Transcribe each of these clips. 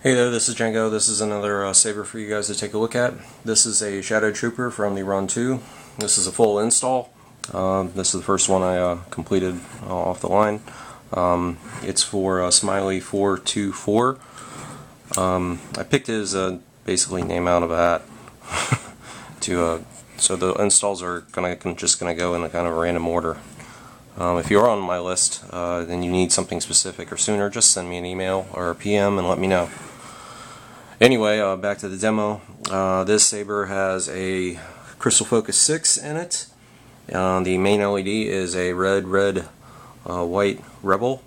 Hey there, this is Django. This is another saber for you guys to take a look at. This is a Shadow Trooper from the run2. This is a full install. This is the first one I completed off the line. It's for Smiley424. I picked his basically name out of a hat. So the installs are just gonna go in a kind of random order. If you're on my list and you need something specific or sooner, just send me an email or a PM and let me know. Anyway, back to the demo. This saber has a Crystal Focus 6 in it. The main LED is a red, white Rebel.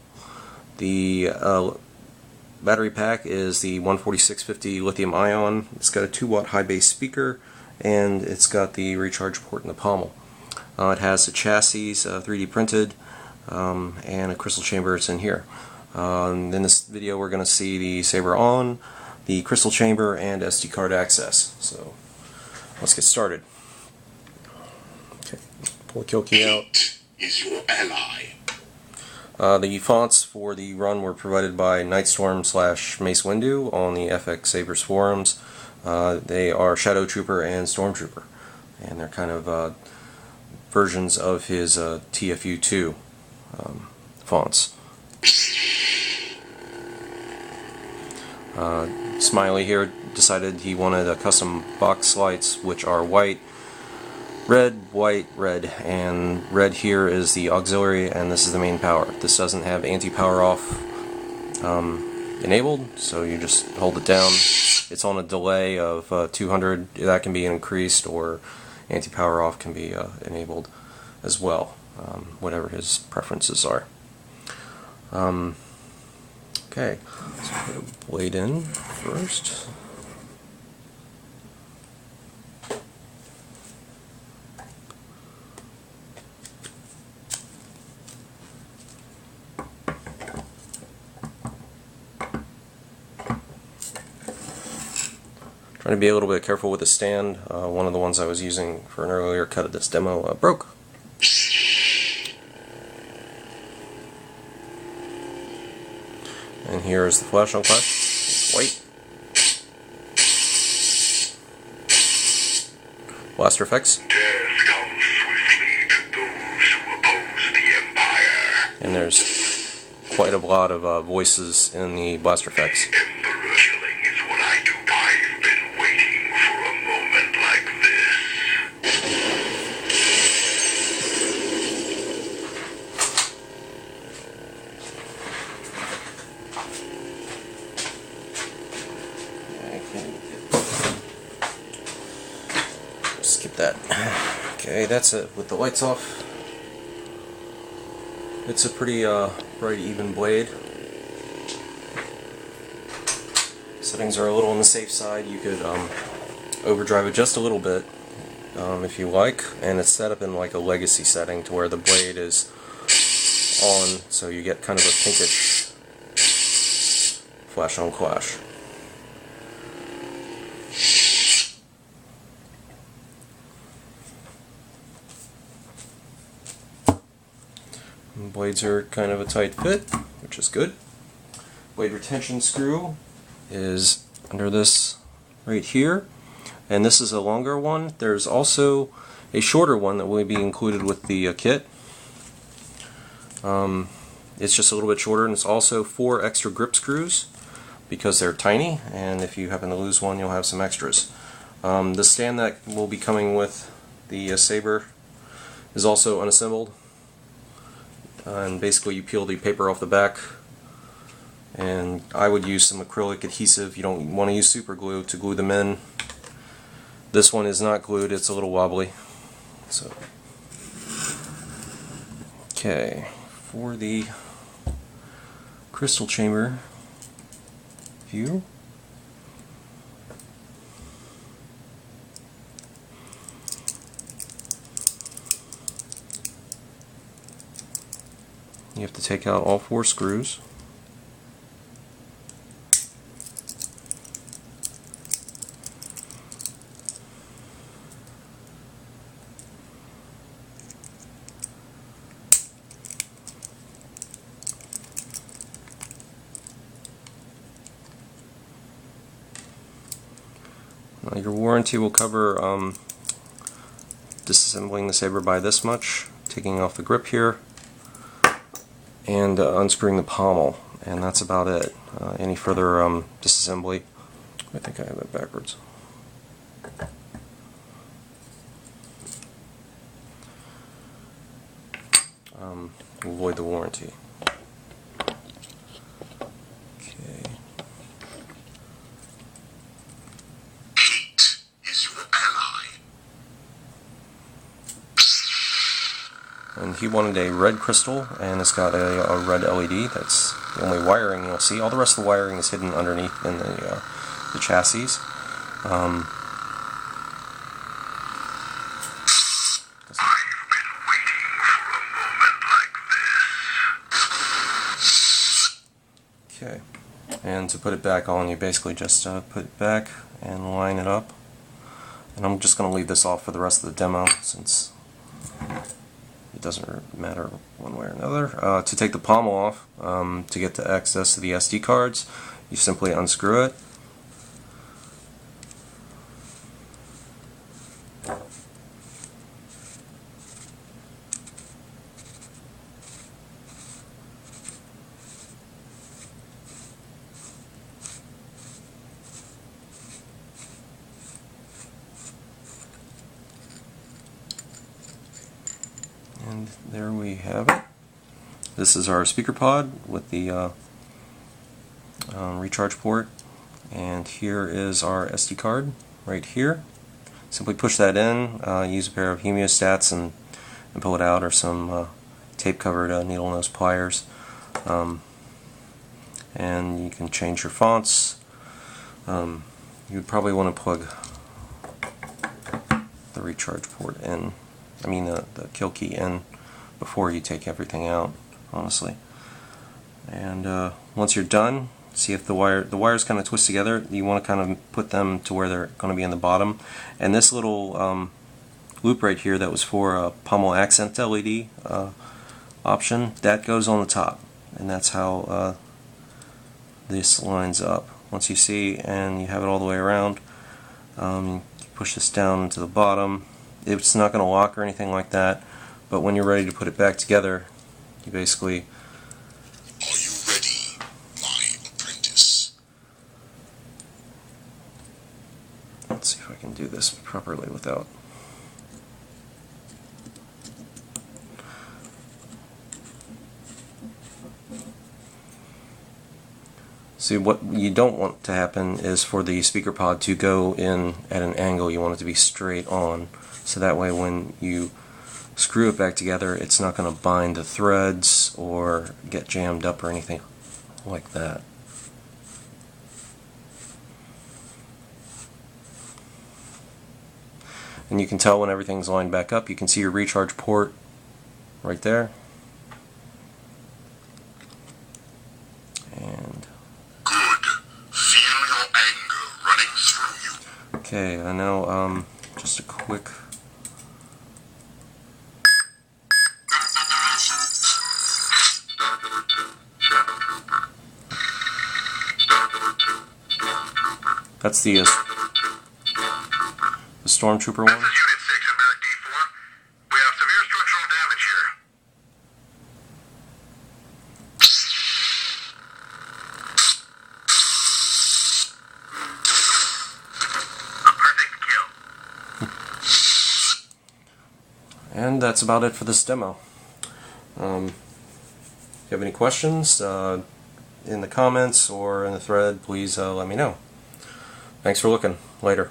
The battery pack is the 14650 lithium ion. It's got a 2-watt high bass speaker, and it's got the recharge port in the pommel. It has the chassis 3D printed, and a crystal chamber. It's in here. In this video we're going to see the saber on, the crystal chamber, and SD card access. So let's get started. Okay, pull the kill key out. Is your ally. The fonts for the run were provided by Nightstorm/Mace Windu on the FX Sabers forums. They are Shadow Trooper and Stormtrooper, and they're kind of versions of his TFU2 fonts. Smiley here decided he wanted a custom box lights, which are white, red, and red here is the auxiliary, and this is the main power. This doesn't have anti-power off enabled, so you just hold it down. It's on a delay of 200. That can be increased, or anti-power off can be enabled as well, whatever his preferences are. Okay, let's put a blade in first. Trying to be a little bit careful with the stand. One of the ones I was using for an earlier cut of this demo broke. And here is the flash on flash. White. Blaster effects. Death comes swiftly to those who oppose the Empire. And there's quite a lot of voices in the blaster effects. Emperor killing is what I do. I've been waiting for a moment like this. Skip that. Okay, that's it with the lights off. It's a pretty bright, even blade. Settings are a little on the safe side. You could overdrive it just a little bit if you like, and it's set up in like a legacy setting to where the blade is on, so you get kind of a pinkish flash on flash. Blades are kind of a tight fit, which is good. Blade retention screw is under this right here, and this is a longer one. There's also a shorter one that will be included with the kit. It's just a little bit shorter, and it's also 4 extra grip screws because they're tiny, and if you happen to lose one, you'll have some extras. The stand that will be coming with the saber is also unassembled. And basically you peel the paper off the back, and I would use some acrylic adhesive. You don't want to use super glue to glue them in. This one is not glued, it's a little wobbly. So, okay, for the crystal chamber view, you have to take out all 4 screws. Your warranty will cover disassembling the saber by this much, taking off the grip here, and unscrewing the pommel, and that's about it. Any further disassembly, I think I have that backwards. Will void the warranty. Okay. Heat is your ally. And he wanted a red crystal, and it's got a red LED. That's the only wiring you'll see. All the rest of the wiring is hidden underneath in the chassis. Okay, and to put it back on, you basically just put it back and line it up. And I'm just going to leave this off for the rest of the demo, since it doesn't matter one way or another. To take the pommel off, to get the access to the SD cards, you simply unscrew it. And there we have it. This is our speaker pod with the recharge port, and here is our SD card right here. Simply push that in, use a pair of hemiostats and pull it out, or some tape covered needle nose pliers, and you can change your fonts. You'd probably want to plug the recharge port in, the kill key in, before you take everything out, honestly. And once you're done, see if the wires kind of twist together. You want to kind of put them to where they're going to be in the bottom. And this little loop right here that was for a pommel accent LED option, that goes on the top, and that's how this lines up. Once you see and you have it all the way around, you push this down into the bottom. It's not going to lock or anything like that, but when you're ready to put it back together, you basically... Are you ready, my apprentice? Let's see if I can do this properly without... See, what you don't want to happen is for the speaker pod to go in at an angle. You want it to be straight on, so that way when you screw it back together, it's not going to bind the threads or get jammed up or anything like that. And you can tell when everything's lined back up. You can see your recharge port right there. And Good. Feel your anger running through you. okay, I know, just a quick... That's the Stormtrooper one. This is Unit 6 of Barrack D4. We have severe structural damage here. A perfect kill. And that's about it for this demo. If you have any questions in the comments or in the thread, please let me know. Thanks for looking. Later.